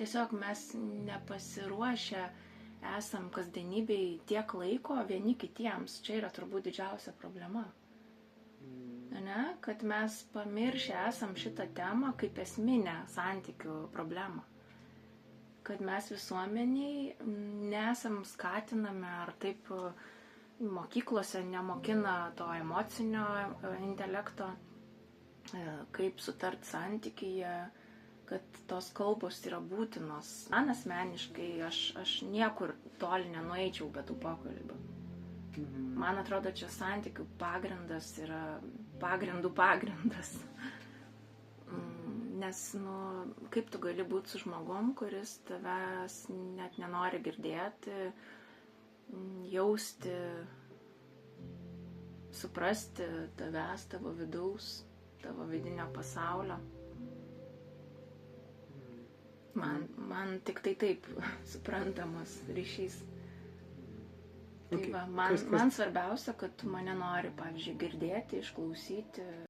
tiesiog mes nepasiruošę esam kasdienybėj tiek laiko vieni kitiems. Čia yra turbūt didžiausia problema. Ne? Kad mes pamiršę esam šitą temą kaip esminę santykių problemą. Kad mes visuomeniai nesam skatinami ar taip mokyklose nemokina to emocinio intelekto, kaip sutart santykyje, kad tos kalbos yra būtinos. Man asmeniškai aš niekur toli nenueičiau be tų pokalbių. Man atrodo, čia santykių pagrindas yra pagrindų pagrindas. Nes, kaip tu gali būti su žmogum, kuris tavęs net nenori girdėti, jausti, suprasti tavęs, tavo vidaus, tavo vidinio pasaulio. Man tik tai taip suprantamas ryšys. Tai va, man svarbiausia, kad tu mane nori, pavyzdžiui, girdėti, išklausyti.